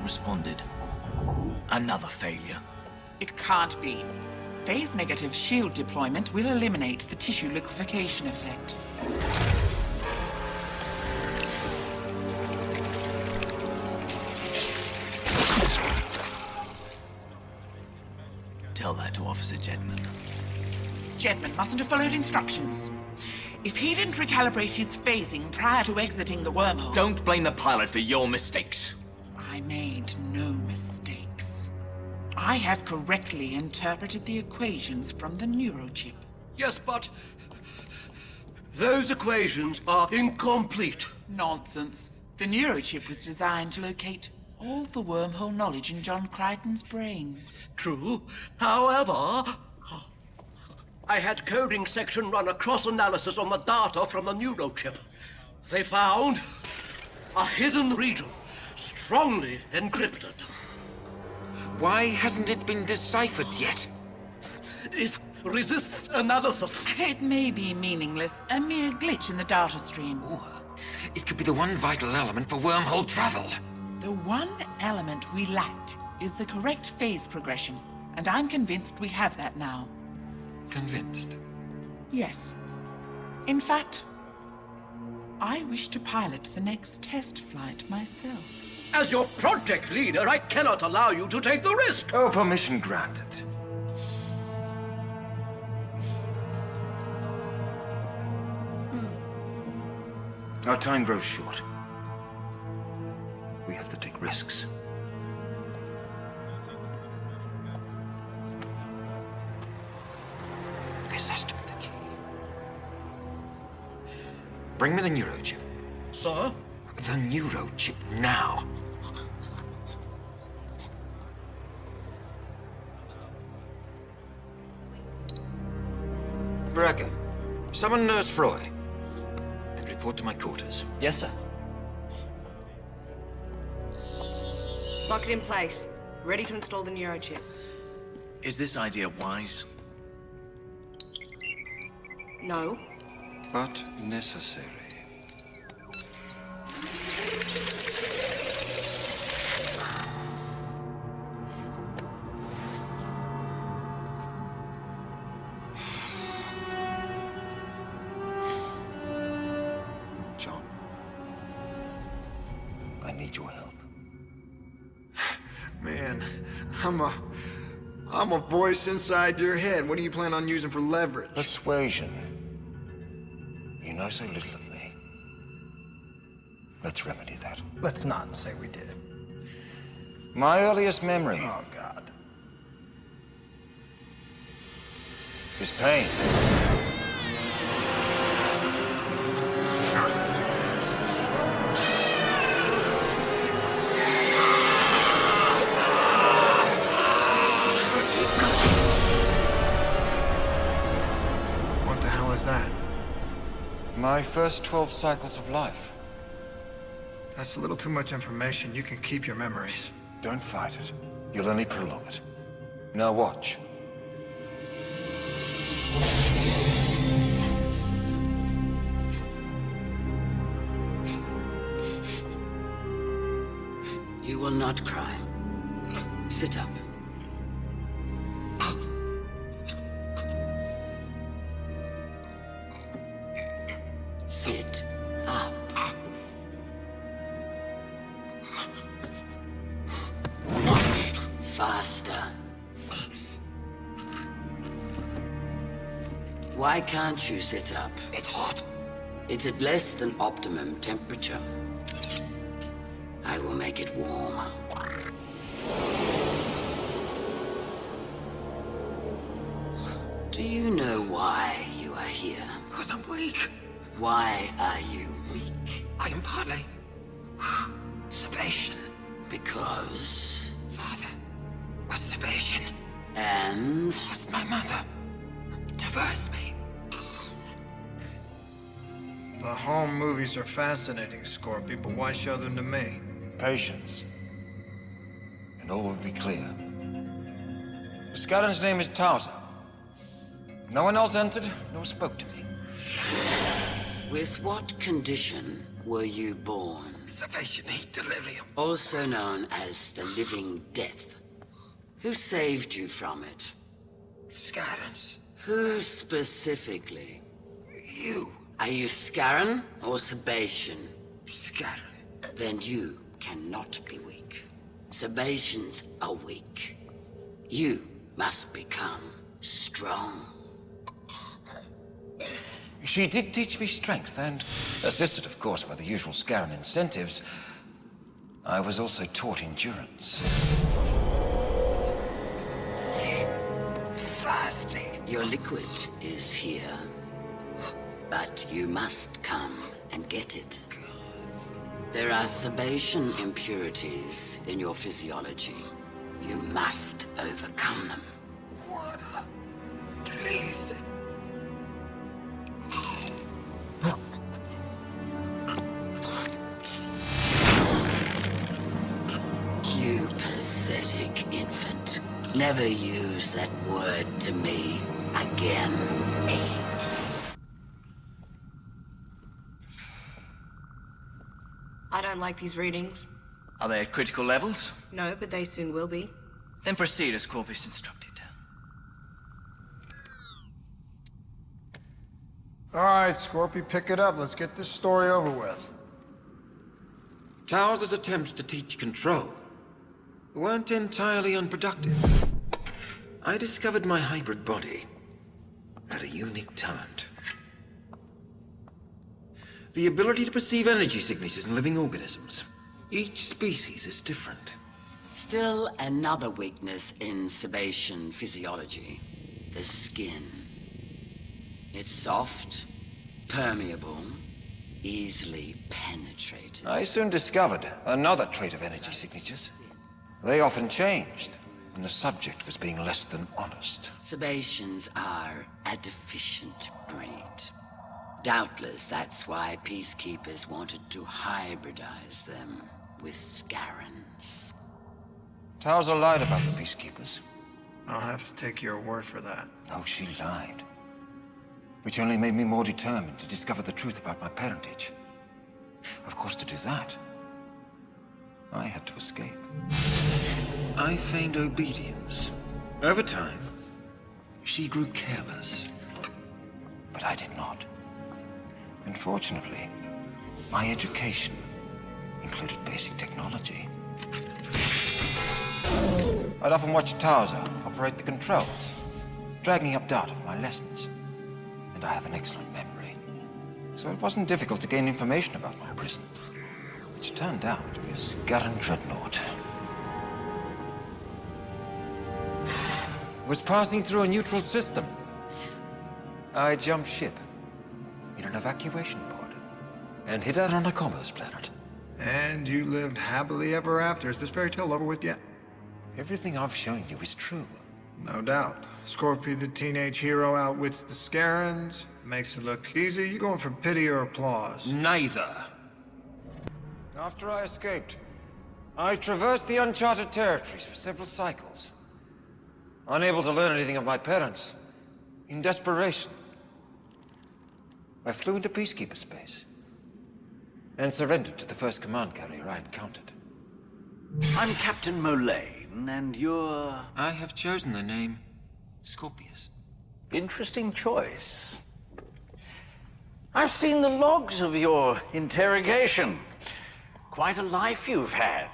responded. Another failure. It can't be. Phase-negative shield deployment will eliminate the tissue liquefaction effect. Tell that to Officer Jedman. Jedman mustn't have followed instructions. If he didn't recalibrate his phasing prior to exiting the wormhole... Don't blame the pilot for your mistakes. I made no mistakes. I have correctly interpreted the equations from the Neurochip. Yes, but... those equations are incomplete. Nonsense. The Neurochip was designed to locate all the wormhole knowledge in John Crichton's brain. True. However... I had coding section run a cross-analysis on the data from the Neurochip. They found a hidden region, strongly encrypted. Why hasn't it been deciphered yet? It resists analysis. It may be meaningless, a mere glitch in the data stream. Or it could be the one vital element for wormhole travel. The one element we lacked is the correct phase progression, and I'm convinced we have that now. Convinced? Yes. In fact, I wish to pilot the next test flight myself. As your project leader, I cannot allow you to take the risk. Oh, permission granted. Our time grows short. We have to take risks. This has to be the key. Bring me the Neurochip. Sir? The Neurochip now. Bracken, summon Nurse Froy and report to my quarters. Yes, sir. Socket in place. Ready to install the Neurochip. Is this idea wise? No. But necessary. John, I need your help. Man, I'm a voice inside your head. What do you plan on using for leverage? Persuasion. You know so little of me. Let's remedy that. Let's not say we did. My earliest memory Oh, God. is pain. What the hell is that? My first 12 cycles of life. That's a little too much information. You can keep your memories. Don't fight it. You'll only prolong it. Now watch. You will not cry. Sit up. Sit up. Faster. Why can't you sit up? It's hot. It's at less than optimum temperature. I will make it warm. Do you know why you are here? Because I'm weak. Why are you weak? I am partly... Sebastian. Because... Father was Sebastian. And... Lost my mother. Divorced me. The home movies are fascinating, Scorpius, but why show them to me? Patience. And all will be clear. The Scaran's name is Tausa. No one else entered, nor spoke to me. with what condition were you born? Salvation heat delirium. Also known as the living death. Who saved you from it? Scarens. Who specifically? You. Are you Scaran or Sebastian? Scarren. Then you cannot be weak. Sebastians are weak. You must become strong. She did teach me strength, and, assisted, of course, by the usual Scarren incentives, I was also taught endurance. Thirsty. Your liquid is here. But you must come and get it. There are Sebastian impurities in your physiology. You must overcome them. Water. Please. You pathetic infant. Never use that word to me again. I don't like these readings. Are they at critical levels? No, but they soon will be. Then proceed as Scorpius instructed. All right, Scorpy, pick it up. Let's get this story over with. Towers' attempts to teach control weren't entirely unproductive. I discovered my hybrid body had a unique talent. The ability to perceive energy signatures in living organisms. Each species is different. Still another weakness in Sebastian physiology. The skin. It's soft, permeable, easily penetrated. I soon discovered another trait of energy signatures. They often changed when the subject was being less than honest. Sebastians are a deficient breed. Doubtless that's why peacekeepers wanted to hybridize them with Scarens. Towser lied about the peacekeepers. I'll have to take your word for that. No, she lied. Which only made me more determined to discover the truth about my parentage. Of course, to do that, I had to escape. I feigned obedience. Over time, she grew careless. But I did not. Unfortunately, my education included basic technology. I'd often watch Towser operate the controls, dragging up data for my lessons. And I have an excellent memory. So it wasn't difficult to gain information about my prison, which turned out to be a Scarran dreadnought. I was passing through a neutral system. I jumped ship in an evacuation pod and hit out on a commerce planet. And you lived happily ever after. Is this fairy tale over with yet? Everything I've shown you is true. No doubt. Scorpy, the teenage hero, outwits the Scarens, makes it look easy. You going for pity or applause? Neither. After I escaped, I traversed the uncharted territories for several cycles. Unable to learn anything of my parents, in desperation, I flew into peacekeeper space and surrendered to the first command carrier I encountered. I'm Captain Mulane, and you're... I have chosen the name Scorpius. Interesting choice. I've seen the logs of your interrogation. Quite a life you've had,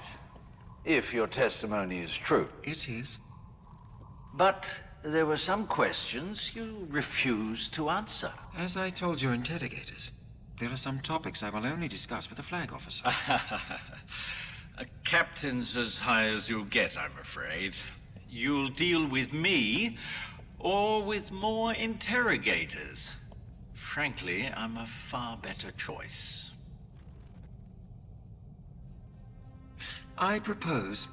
if your testimony is true. It is. But there were some questions you refused to answer. As I told your interrogators, there are some topics I will only discuss with a flag officer. A captain's as high as you'll get, I'm afraid. You'll deal with me, or with more interrogators. Frankly, I'm a far better choice. I propose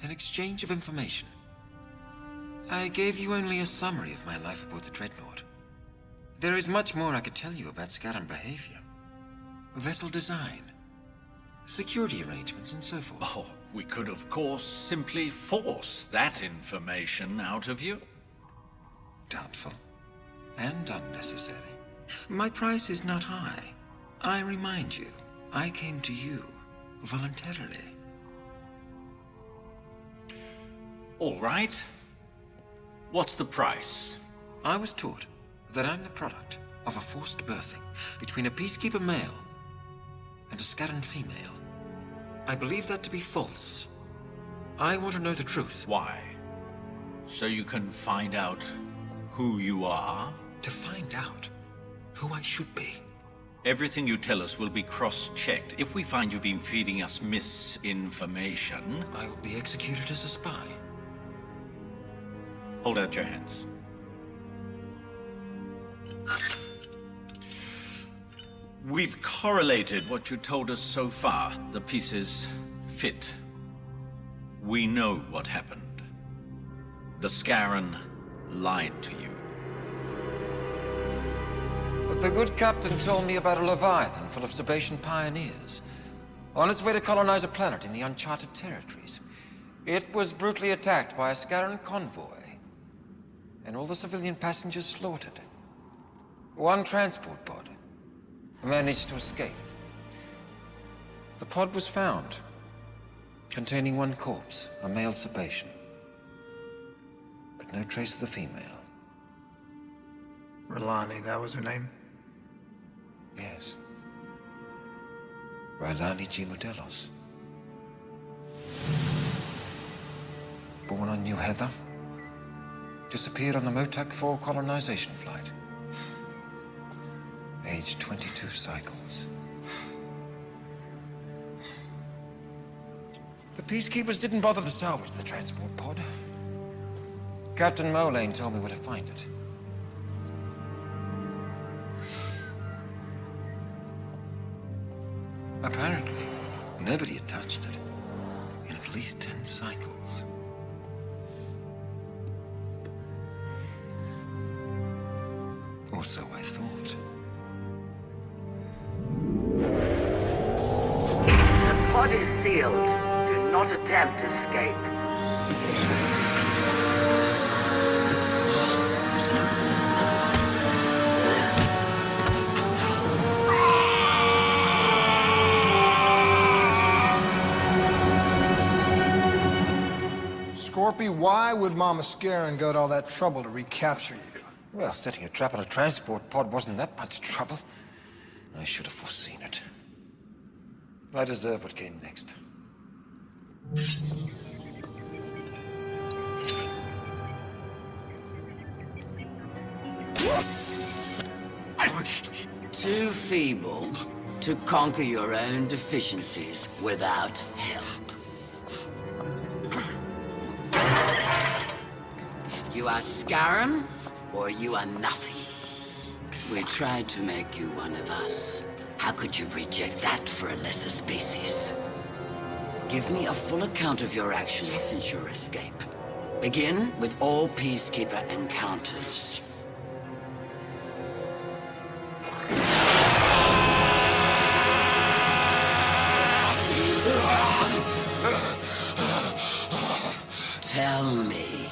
an exchange of information. I gave you only a summary of my life aboard the Dreadnought. There is much more I could tell you about Scarran behavior, vessel design, security arrangements, and so forth. Oh, we could, of course, simply force that information out of you. Doubtful and unnecessary. My price is not high. I remind you, I came to you voluntarily. All right. What's the price? I was taught that I'm the product of a forced birthing between a peacekeeper male and a Scarran female. I believe that to be false. I want to know the truth. Why? So you can find out who you are? To find out who I should be. Everything you tell us will be cross-checked. If we find you've been feeding us misinformation... I will be executed as a spy. Hold out your hands. We've correlated what you told us so far. The pieces fit. We know what happened. The Scarran lied to you. But the good captain told me about a Leviathan full of Sebastian pioneers, on its way to colonize a planet in the uncharted territories. It was brutally attacked by a Scarran convoy, and all the civilian passengers slaughtered. One transport pod managed to escape. The pod was found, containing one corpse, a male Sebastian, but no trace of the female. R'hllani, that was her name? Yes. R'hllani Modelos. Born on New Heather. Disappeared on the Motac 4 colonization flight. Age 22 cycles. The peacekeepers didn't bother to salvage the transport pod. Captain Mulane told me where to find it. Apparently, nobody had touched it in at least 10 cycles. Or so I thought. The pod is sealed. Do not attempt escape. Scorpy, why would Mama Scarran go to all that trouble to recapture you? Well, setting a trap on a transport pod wasn't that much trouble. I should have foreseen it. I deserve what came next. Too feeble to conquer your own deficiencies without help. You are Scarran, or you are nothing. We tried to make you one of us. How could you reject that for a lesser species? Give me a full account of your actions since your escape. Begin with all Peacekeeper encounters. Tell me.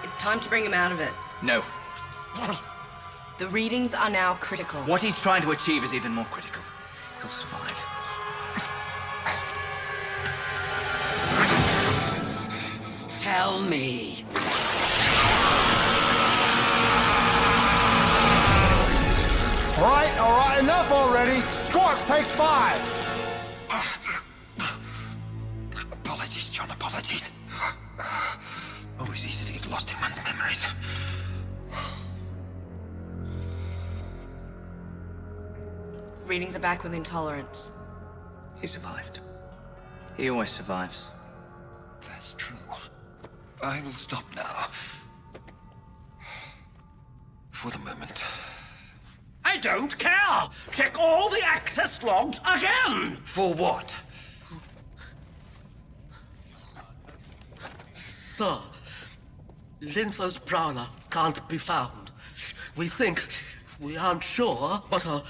It's time to bring him out of it. No. The readings are now critical. What he's trying to achieve is even more critical. He'll survive. Tell me. All right, enough already. Scorp, take 5. Apologies, John, apologies. Always easy to get lost in one's memories. Readings are back with intolerance. He survived. He always survives. That's true. I will stop now. For the moment. I don't care! Check all the access logs again! For what? Sir, Linfa's prowler can't be found. We think, we aren't sure, but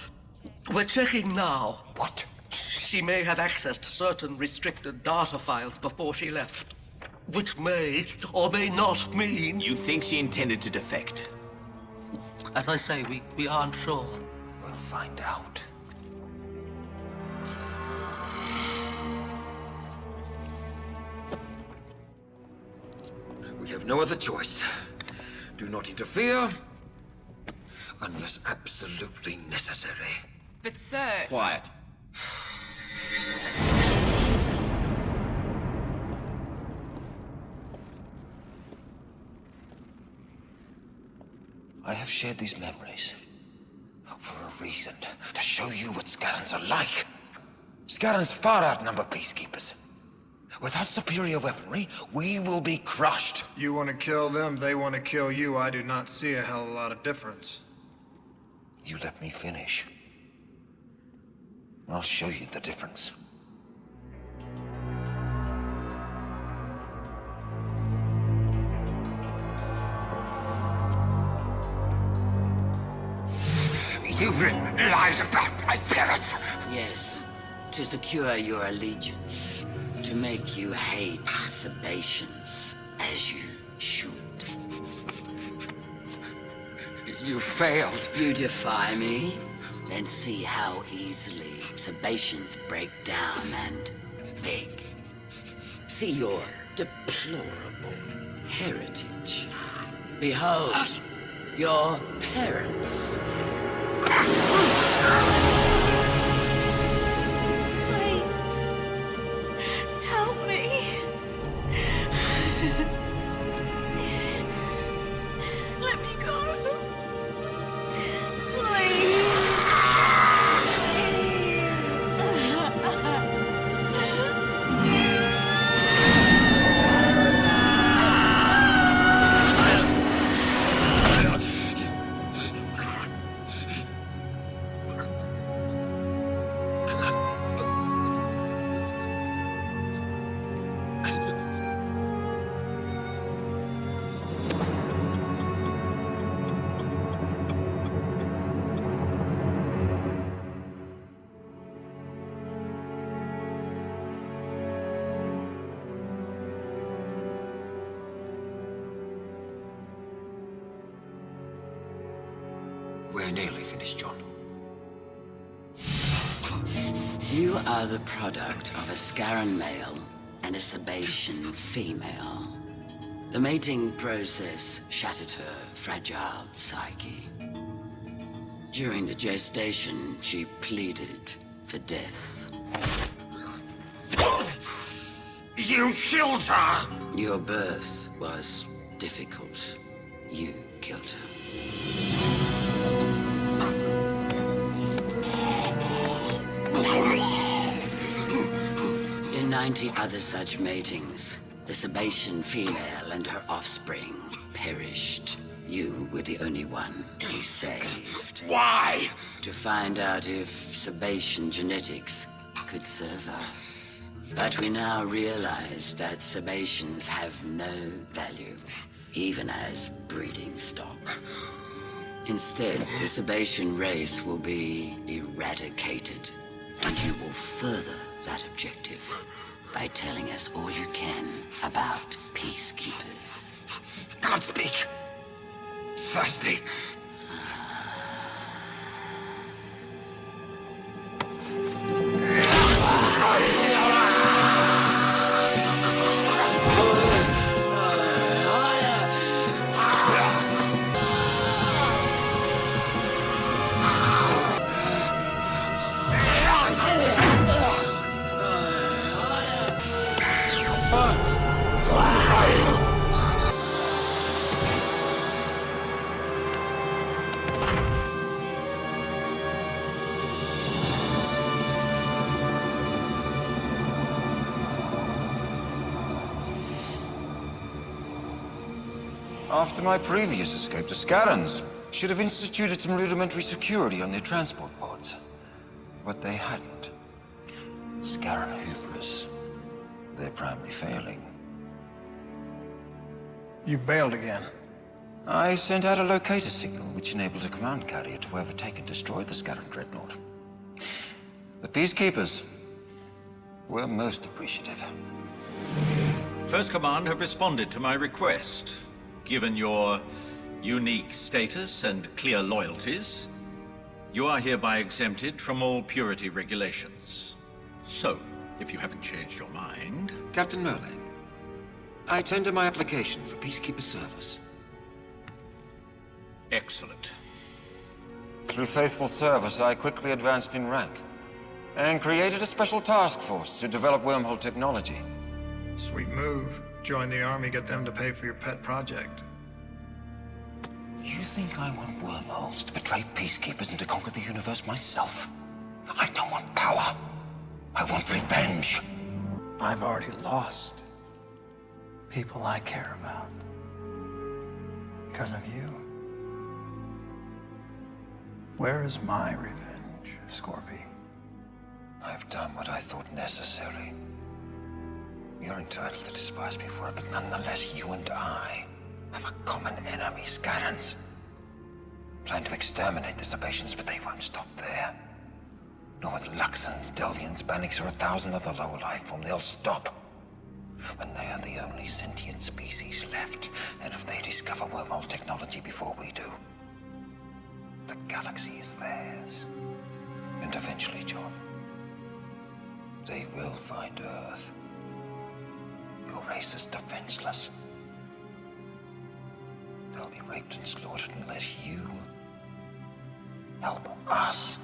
we're checking now. What? She may have accessed certain restricted data files before she left, which may or may not mean... You think she intended to defect? As I say, we aren't sure. We'll find out. We have no other choice. Do not interfere, unless absolutely necessary. But sir... Quiet. I have shared these memories for a reason, to show you what Scarrans are like. Scarrans far outnumber peacekeepers. Without superior weaponry, we will be crushed. You want to kill them, they want to kill you. I do not see a hell of a lot of difference. You let me finish. I'll show you the difference. You lied about my parents. Yes, to secure your allegiance. To make you hate Sebaceans, as you should. You failed. You defy me? Then see how easily Sebaceans break down and beg. See your deplorable heritage. Behold, your parents. Please, help me. Let me go. Please. We're nearly finished, John. You are the product of a Scarran male and a Sebacean female. The mating process shattered her fragile psyche. During the gestation, she pleaded for death. You killed her! Your birth was difficult. You killed her. In 90 other such matings, the Sebacean female and her offspring perished. You were the only one he saved. Why? To find out if Sebacean genetics could serve us. But we now realize that Sebaceans have no value, even as breeding stock. Instead, the Sebacean race will be eradicated, and you will further that objective by telling us all you can about peacekeepers. Can't speak. Thirsty. After my previous escape, the Scarrans should have instituted some rudimentary security on their transport pods. But they hadn't. Scarran hubris. Their primary failing. You bailed again. I sent out a locator signal, which enabled a command carrier to overtake and destroy the Scarran dreadnought. The Peacekeepers We're most appreciative. First Command have responded to my request. Given your unique status and clear loyalties, you are hereby exempted from all purity regulations. So, if you haven't changed your mind... Captain Merlin, I tender my application for Peacekeeper service. Excellent. Through faithful service, I quickly advanced in rank and created a special task force to develop wormhole technology. Sweet move. Join the army, get them to pay for your pet project. You think I want wormholes to betray peacekeepers and to conquer the universe myself? I don't want power. I want revenge. I've already lost people I care about because of you. Where is my revenge, Scorpy? I've done what I thought necessary. You're entitled to despise me for it, but nonetheless, you and I have a common enemy, Scarans. Plan to exterminate the Sebaceans, but they won't stop there. Nor with Luxons, Delvians, Bannics, or 1,000 other lower life form, they'll stop. When they are the only sentient species left, and if they discover wormhole technology before we do, the galaxy is theirs. And eventually, John, they will find Earth. Your race is defenseless. They'll be raped and slaughtered unless you help us.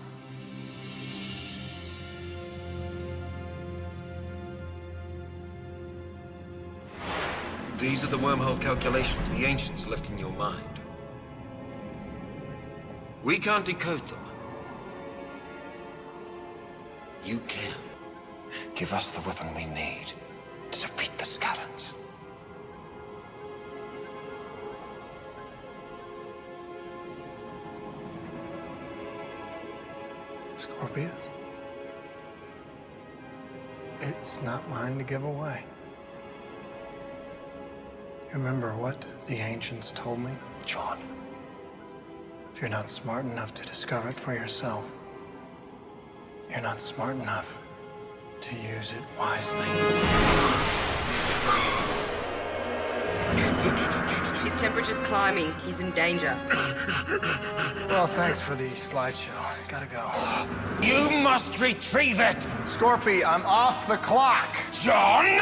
These are the wormhole calculations the Ancients left in your mind. We can't decode them. You can. Give us the weapon we need to defeat the Scarans. Scorpius? It's not mine to give away. Remember what the Ancients told me? John. If you're not smart enough to discover it for yourself, you're not smart enough to use it wisely. His temperature's climbing. He's in danger. Well, thanks for the slideshow. Gotta go. You must retrieve it! Scorpy, I'm off the clock! John!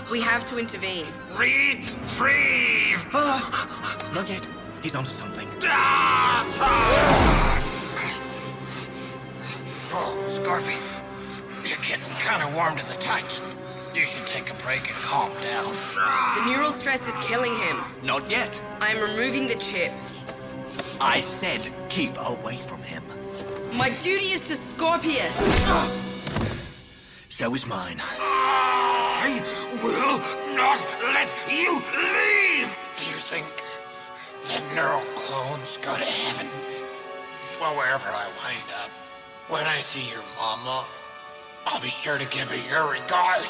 We have to intervene. Retrieve! Not yet. He's onto something. Oh, Scorpy, you're getting kind of warm to the touch. You should take a break and calm down. The neural stress is killing him. Not yet. I am removing the chip. I said keep away from him. My duty is to Scorpius. So is mine. I will not let you leave! Do you think that neural clones go to heaven? Well, wherever I wind up, when I see your mama, I'll be sure to give her your regards.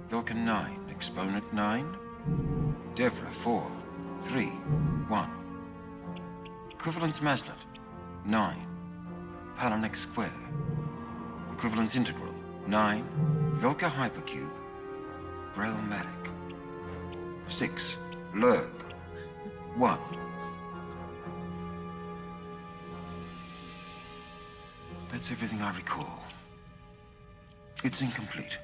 Vulcan 9, Exponent 9. Devra 4, 3, 1. Equivalence Maslet 9. Palanex Square. Equivalence Integral 9. Vilca Hypercube. Brelmatic 6. Lurg 1. That's everything I recall. It's incomplete,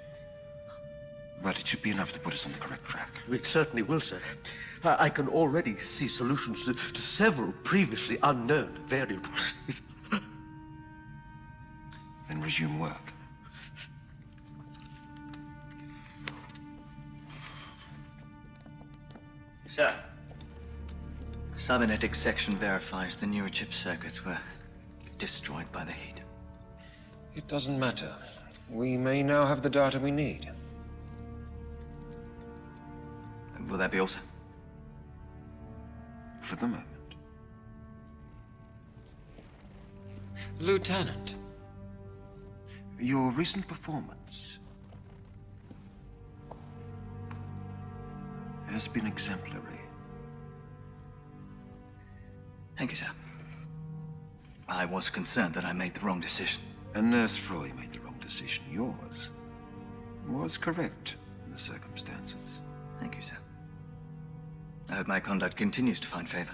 but it should be enough to put us on the correct track. It certainly will, sir. I can already see solutions to several previously unknown variables. Then resume work. Sir. Cybernetic section verifies the Neurochip circuits were destroyed by the heat. It doesn't matter. We may now have the data we need. Will that be all, sir? For the moment. Lieutenant, your recent performance has been exemplary. Thank you, sir. I was concerned that I made the wrong decision. And Nurse Froy made the wrong decision. Yours was correct in the circumstances. Thank you, sir. I hope my conduct continues to find favor.